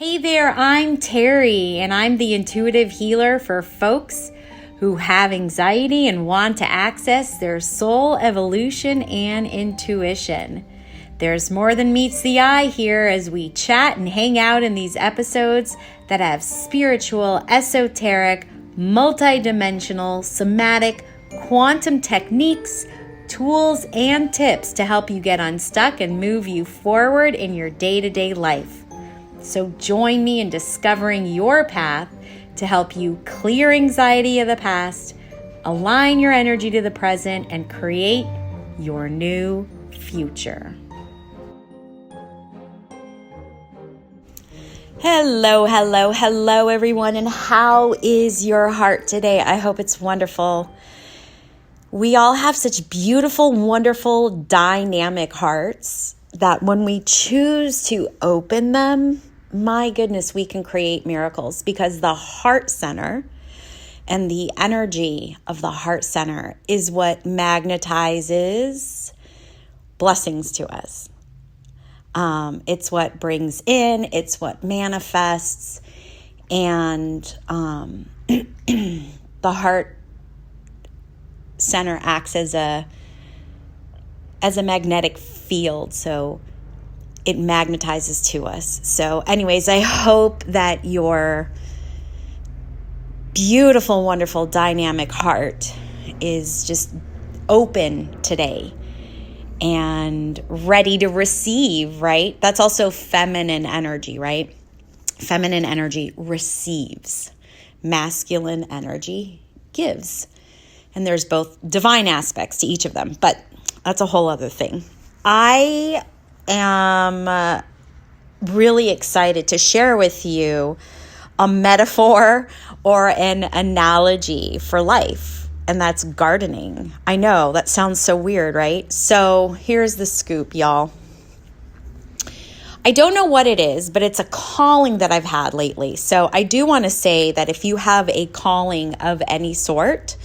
Hey there, I'm Terrie, and I'm the intuitive healer for folks who have anxiety and want to access their soul evolution and intuition. There's more than meets the eye here as we chat and hang out in these episodes that have spiritual, esoteric, multidimensional, somatic, quantum techniques, tools, and tips to help you get unstuck and move you forward in your day-to-day life. So join me in discovering your path to help you clear anxiety of the past, align your energy to the present, and create your new future. Hello, everyone, and how is your heart today? I hope it's wonderful. We all have such beautiful, wonderful, dynamic hearts that when we choose to open them, my goodness, we can create miracles, because the heart center and the energy of the heart center is what magnetizes blessings to us. It's what brings in, it's what manifests, and the heart center acts as a magnetic field, so it magnetizes to us. So anyways, I hope that your beautiful, wonderful, dynamic heart is just open today and ready to receive, right? That's also feminine energy, right? Feminine energy receives. Masculine energy gives. And there's both divine aspects to each of them, but that's a whole other thing. I am really excited to share with you a metaphor or an analogy for life, and that's gardening. I know that sounds so weird, right? So here's the scoop, y'all. I don't know what it is, but it's a calling that I've had lately. So I do want to say that if you have a calling of any sort,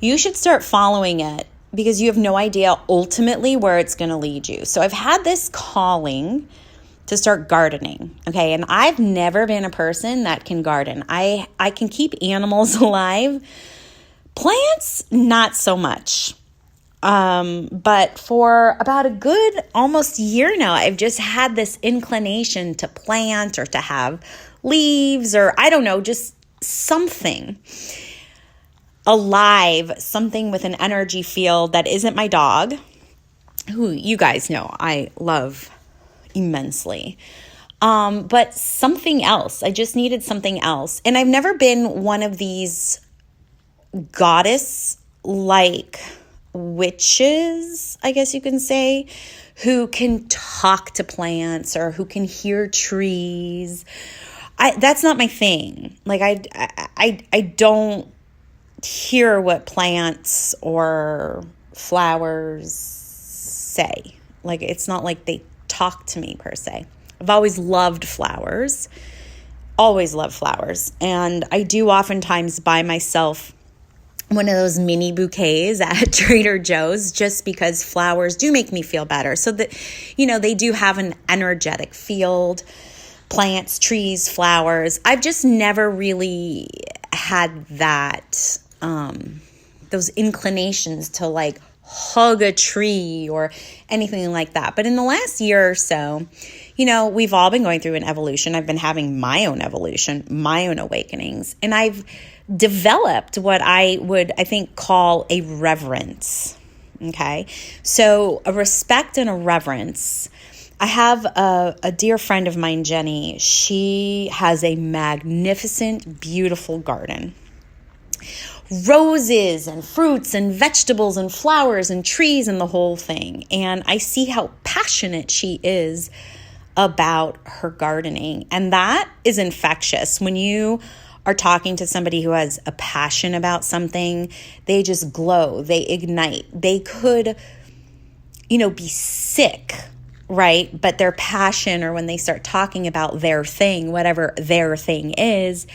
you should start following it, because you have no idea ultimately where it's going to lead you. So I've had this calling to start gardening, okay? And I've never been a person that can garden. I can keep animals alive. Plants, not so much. But for about a good almost year now, I've just had this inclination to plant or to have leaves, or I don't know, just something alive, something with an energy field that isn't my dog, who you guys know I love immensely. But something else. I just needed something else. And I've never been one of these goddess-like witches, I guess you can say, who can talk to plants or who can hear trees. That's not my thing. Like I don't hear what plants or flowers say. Like, it's not like they talk to me per se. I've always loved flowers, and I do oftentimes buy myself one of those mini bouquets at Trader Joe's, just because flowers do make me feel better. So that, they do have an energetic field. Plants, trees, flowers. I've just never really had that those inclinations to like hug a tree or anything like that. But in the last year or so, we've all been going through an evolution. I've been having my own evolution, my own awakenings, and I've developed what I would, I think, call a reverence. Okay. So a respect and a reverence. I have a dear friend of mine, Jenny. She has a magnificent, beautiful garden. Roses and fruits and vegetables and flowers and trees and the whole thing. And I see how passionate she is about her gardening. And that is infectious. When you are talking to somebody who has a passion about something, they just glow, they ignite. They could, be sick, right? But their passion, or when they start talking about their thing, whatever their thing is,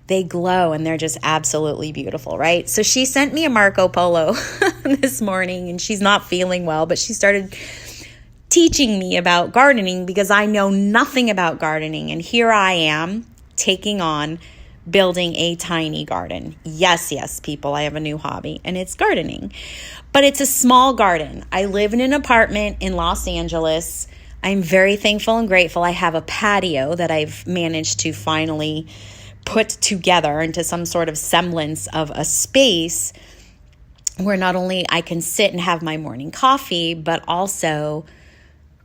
they glow and they're just absolutely beautiful, right? So she sent me a Marco Polo this morning, and she's not feeling well, but she started teaching me about gardening because I know nothing about gardening. And here I am taking on building a tiny garden. Yes, people, I have a new hobby and it's gardening. But it's a small garden. I live in an apartment in Los Angeles. I'm very thankful and grateful. I have a patio that I've managed to finally put together into some sort of semblance of a space where not only I can sit and have my morning coffee, but also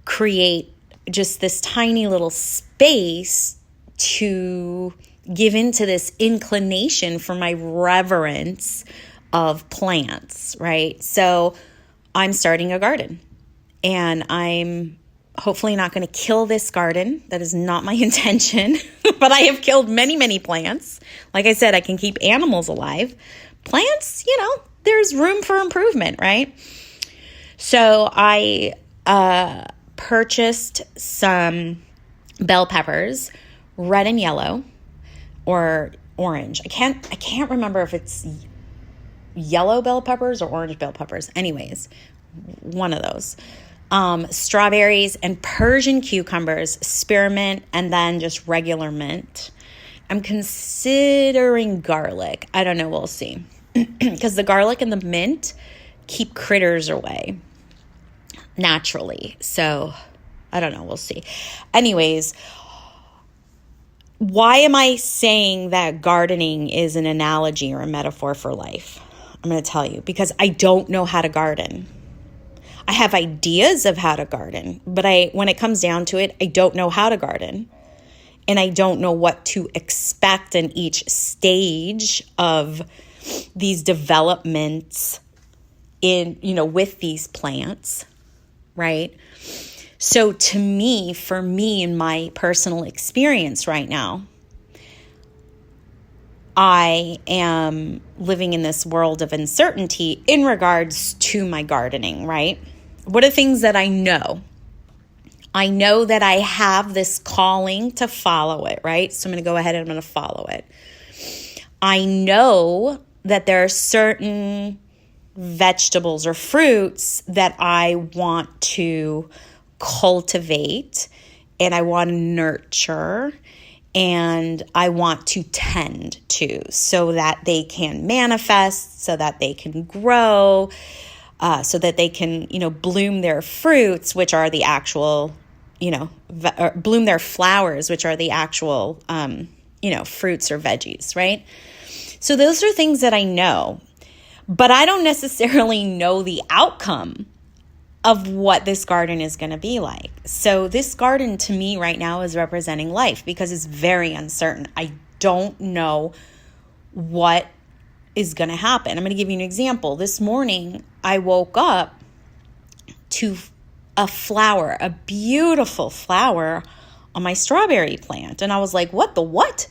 create just this tiny little space to give into this inclination for my reverence of plants, right? So I'm starting a garden, and I'm hopefully not going to kill this garden. That is not my intention, but I have killed many, many plants. Like I said, I can keep animals alive. Plants, there's room for improvement, right? So I purchased some bell peppers, red and yellow, or orange. I can't remember if it's yellow bell peppers or orange bell peppers. Anyways, one of those. Strawberries and Persian cucumbers, spearmint, and then just regular mint. I'm considering garlic. I don't know. We'll see. Because the garlic and the mint keep critters away naturally. So I don't know. We'll see. Anyways, why am I saying that gardening is an analogy or a metaphor for life? I'm going to tell you, because I don't know how to garden. I have ideas of how to garden, but when it comes down to it, I don't know how to garden. And I don't know what to expect in each stage of these developments with these plants, right? So for me, in my personal experience right now, I am living in this world of uncertainty in regards to my gardening, right? What are things that I know? I know that I have this calling to follow it, right? So I'm going to go ahead and I'm going to follow it. I know that there are certain vegetables or fruits that I want to cultivate and I want to nurture and I want to tend to so that they can manifest, so that they can grow, so that they can, bloom their fruits, which are the actual, bloom their flowers, which are the actual, fruits or veggies, right? So those are things that I know, but I don't necessarily know the outcome of what this garden is going to be like. So this garden to me right now is representing life because it's very uncertain. I don't know what is going to happen. I'm going to give you an example. This morning, I woke up to a flower, a beautiful flower on my strawberry plant. And I was like, what?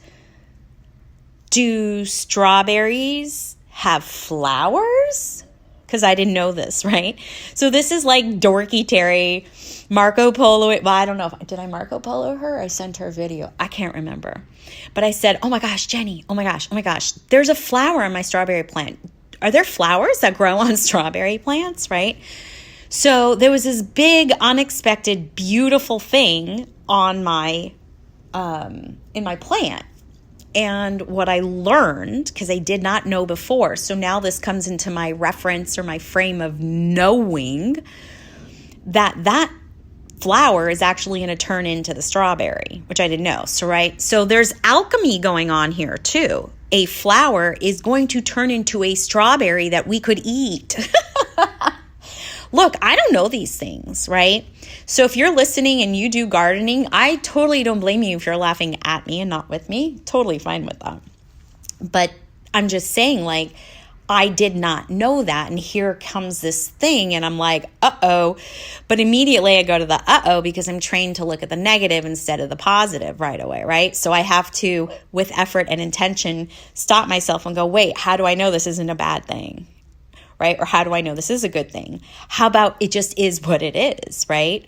Do strawberries have flowers? Because I didn't know this, right? So this is like dorky Terrie, Marco Polo. Well, I don't know. Did I Marco Polo her? I sent her a video. I can't remember. But I said, oh my gosh, Jenny, oh my gosh. There's a flower on my strawberry plant. Are there flowers that grow on strawberry plants, right? So there was this big, unexpected, beautiful thing on my, in my plant. And what I learned, because I did not know before, so now this comes into my reference or my frame of knowing that flower is actually going to turn into the strawberry, which I didn't know. So, right. So there's alchemy going on here too. A flower is going to turn into a strawberry that we could eat. Look, I don't know these things, right? So if you're listening and you do gardening, I totally don't blame you if you're laughing at me and not with me. Totally fine with that. But I'm just saying, like, I did not know that. And here comes this thing and I'm like, uh-oh. But immediately I go to the uh-oh because I'm trained to look at the negative instead of the positive right away, right? So I have to, with effort and intention, stop myself and go, wait, how do I know this isn't a bad thing? Right? Or how do I know this is a good thing? How about it just is what it is, right?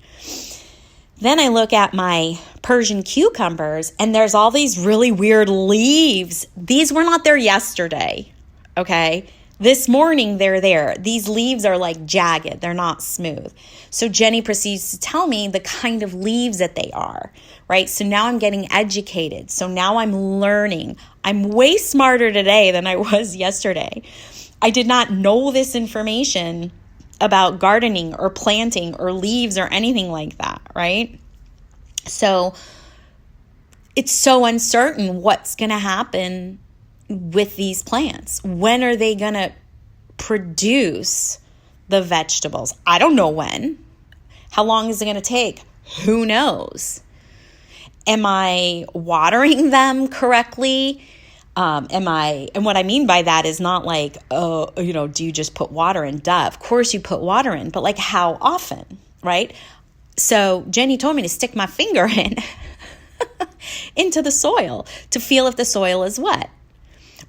Then I look at my Persian cucumbers and there's all these really weird leaves. These were not there yesterday, okay? This morning, they're there. These leaves are like jagged. They're not smooth. So Jenny proceeds to tell me the kind of leaves that they are, right? So now I'm getting educated. So now I'm learning. I'm way smarter today than I was yesterday. I did not know this information about gardening or planting or leaves or anything like that, right? So it's so uncertain what's going to happen with these plants. When are they going to produce the vegetables? I don't know when. How long is it going to take? Who knows? Am I watering them correctly? And what I mean by that is not like, do you just put water in? Duh, of course you put water in, but like how often, right? So Jenny told me to stick my finger in into the soil to feel if the soil is wet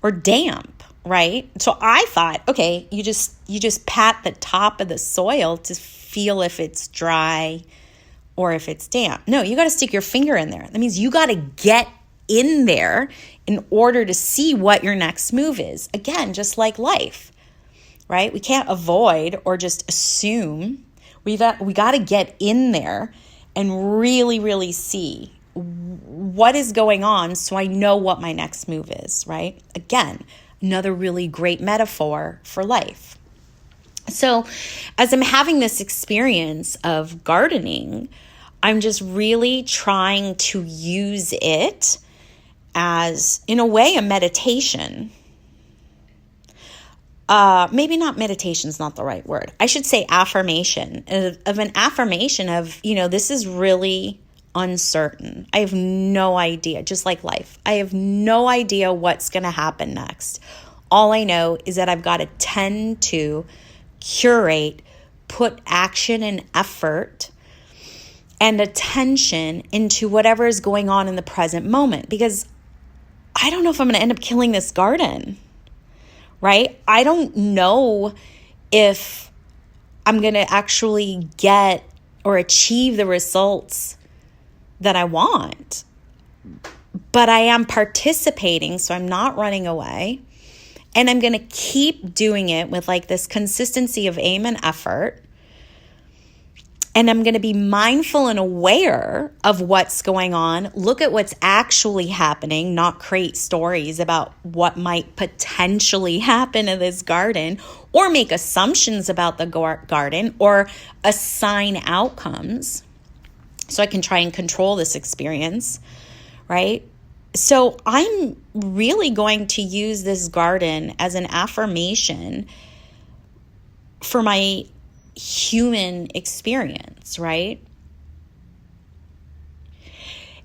or damp, right? So I thought, okay, you just pat the top of the soil to feel if it's dry or if it's damp. No, you got to stick your finger in there. That means you got to get in there in order to see what your next move is. Again, just like life, right? We can't avoid or just assume. We got to get in there and really, really see what is going on so I know what my next move is, right? Again, another really great metaphor for life. So as I'm having this experience of gardening, I'm just really trying to use it as, in a way, a meditation. Maybe not meditation is not the right word. I should say affirmation, of an affirmation of, this is really uncertain. I have no idea, just like life. I have no idea what's going to happen next. All I know is that I've got to tend to curate, put action and effort and attention into whatever is going on in the present moment, because I don't know if I'm going to end up killing this garden, right? I don't know if I'm going to actually get or achieve the results that I want, but I am participating, so I'm not running away, and I'm going to keep doing it with like this consistency of aim and effort, and I'm going to be mindful and aware of what's going on, look at what's actually happening, not create stories about what might potentially happen in this garden or make assumptions about the garden or assign outcomes so I can try and control this experience, right? So I'm really going to use this garden as an affirmation for my human experience, right?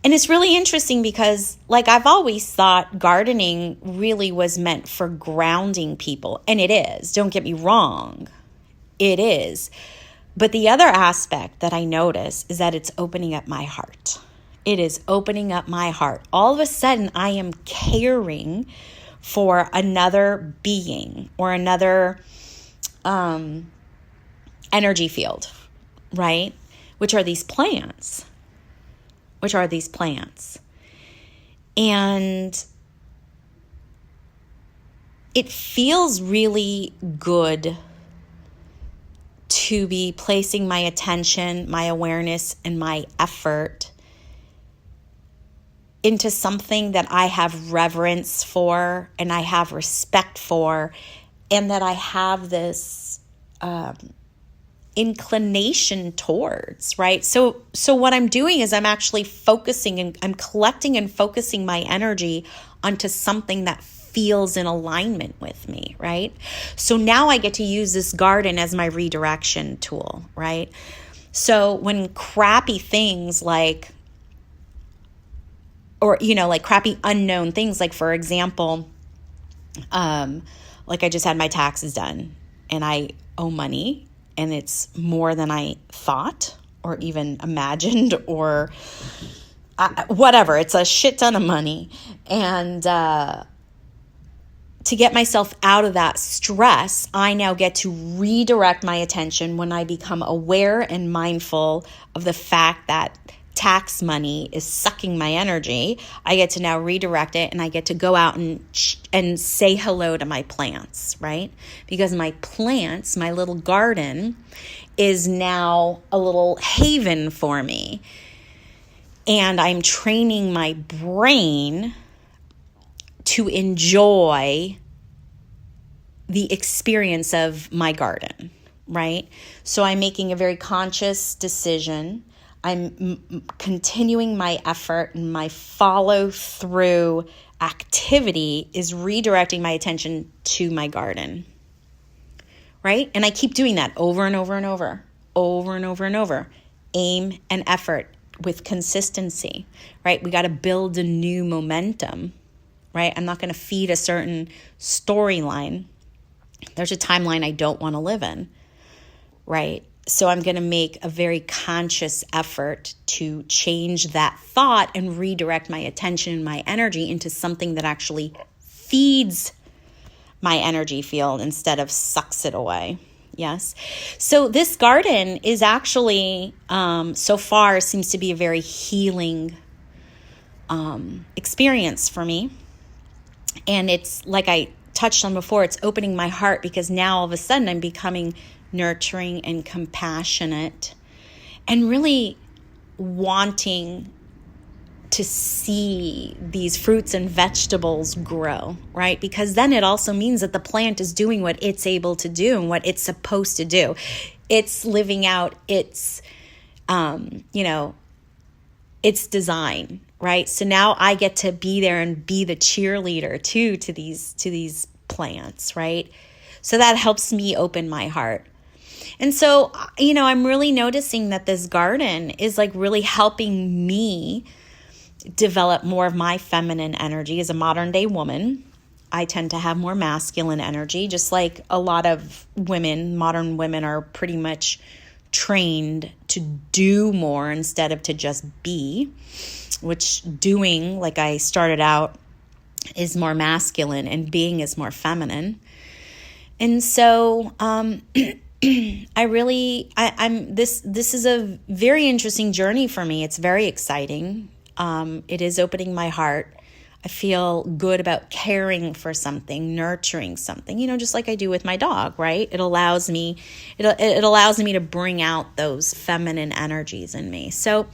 And it's really interesting because, like, I've always thought gardening really was meant for grounding people. And it is. Don't get me wrong. It is. But the other aspect that I notice is that it's opening up my heart. It is opening up my heart. All of a sudden, I am caring for another being or another energy field, right? Which are these plants. And it feels really good to be placing my attention, my awareness, and my effort into something that I have reverence for and I have respect for, and that I have this inclination towards, right? So what I'm doing is I'm actually focusing and I'm collecting and focusing my energy onto something that feels in alignment with me, right? So now I get to use this garden as my redirection tool, right? So when crappy things like crappy unknown things, like for example, like I just had my taxes done and I owe money and it's more than I thought or even imagined or whatever. It's a shit ton of money. And to get myself out of that stress, I now get to redirect my attention when I become aware and mindful of the fact that tax money is sucking my energy, I get to now redirect it, and I get to go out and say hello to my plants, right? Because my plants, my little garden, is now a little haven for me. And I'm training my brain to enjoy the experience of my garden, right? So I'm making a very conscious decision. I'm continuing my effort, and my follow through activity is redirecting my attention to my garden, right? And I keep doing that over and over and over, over and over and over. Aim and effort with consistency, right? We got to build a new momentum, right? I'm not going to feed a certain storyline. There's a timeline I don't want to live in, right? So I'm going to make a very conscious effort to change that thought and redirect my attention and my energy into something that actually feeds my energy field instead of sucks it away. Yes. So this garden is actually, so far, seems to be a very healing experience for me. And it's like I touched on before, it's opening my heart, because now all of a sudden I'm becoming nurturing and compassionate and really wanting to see these fruits and vegetables grow, right? Because then it also means that the plant is doing what it's able to do and what it's supposed to do. It's living out its, its design, right? So now I get to be there and be the cheerleader too to these plants, right? So that helps me open my heart. And so, I'm really noticing that this garden is like really helping me develop more of my feminine energy. As a modern day woman, I tend to have more masculine energy, just like a lot of women. Modern women are pretty much trained to do more instead of to just be, which doing, like I started out, is more masculine and being is more feminine. And so this is a very interesting journey for me. It's very exciting. It is opening my heart. I feel good about caring for something, nurturing something, just like I do with my dog, right? It allows me to bring out those feminine energies in me. So,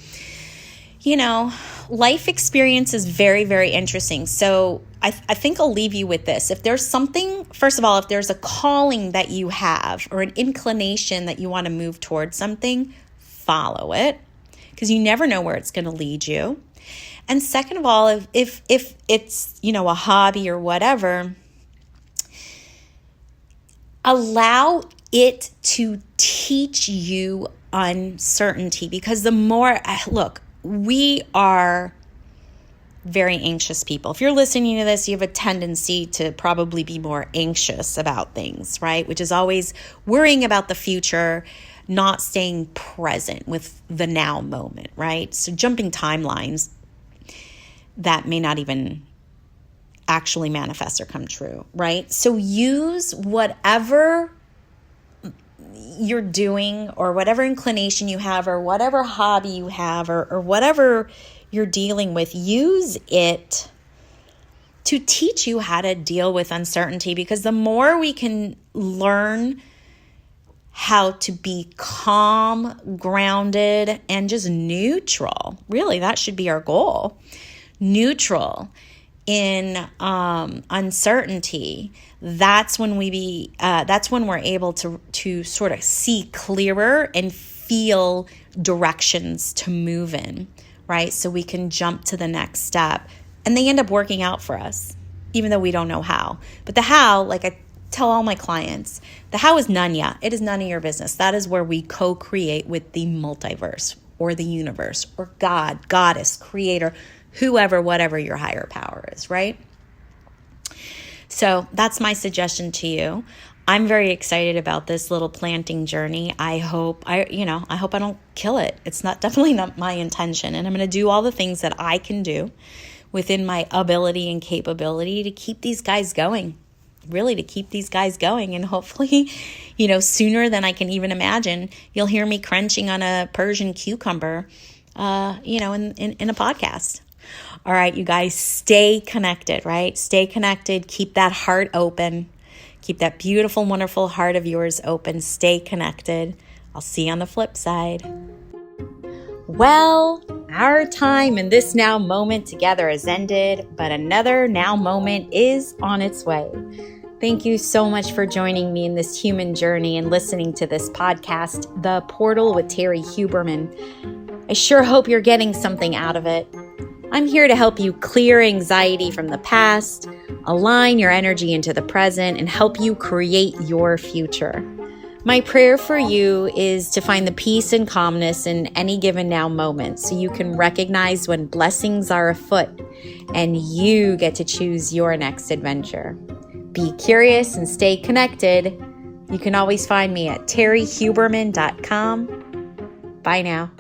life experience is very, very interesting. So I think I'll leave you with this. If there's something, first of all, if there's a calling that you have or an inclination that you want to move towards something, follow it, because you never know where it's going to lead you. And second of all, if it's, a hobby or whatever, allow it to teach you uncertainty, because the more, look, we are very anxious people. If you're listening to this, you have a tendency to probably be more anxious about things, right? Which is always worrying about the future, not staying present with the now moment, right? So jumping timelines that may not even actually manifest or come true, right? So use whatever you're doing or whatever inclination you have or whatever hobby you have or whatever you're dealing with, use it to teach you how to deal with uncertainty, because the more we can learn how to be calm, grounded, and just neutral, really, that should be our goal, neutral in uncertainty, that's when we're able to sort of see clearer and feel directions to move in, right? So we can jump to the next step, and they end up working out for us, even though we don't know how. But the how, like I tell all my clients, the how is none. It is none of your business. That is where we co-create with the multiverse or the universe or God, goddess, creator, whoever, whatever your higher power is, right? So that's my suggestion to you. I'm very excited about this little planting journey. I hope I don't kill it. It's definitely not my intention. And I'm going to do all the things that I can do within my ability and capability to keep these guys going. Really, to keep these guys going. And hopefully, sooner than I can even imagine, you'll hear me crunching on a Persian cucumber in a podcast. All right, you guys, stay connected, right? Stay connected. Keep that heart open. Keep that beautiful, wonderful heart of yours open. Stay connected. I'll see you on the flip side. Well, our time in this now moment together has ended, but another now moment is on its way. Thank you so much for joining me in this human journey and listening to this podcast, The Portal with Terrie Huberman. I sure hope you're getting something out of it. I'm here to help you clear anxiety from the past, align your energy into the present, and help you create your future. My prayer for you is to find the peace and calmness in any given now moment so you can recognize when blessings are afoot and you get to choose your next adventure. Be curious and stay connected. You can always find me at terriehuberman.com. Bye now.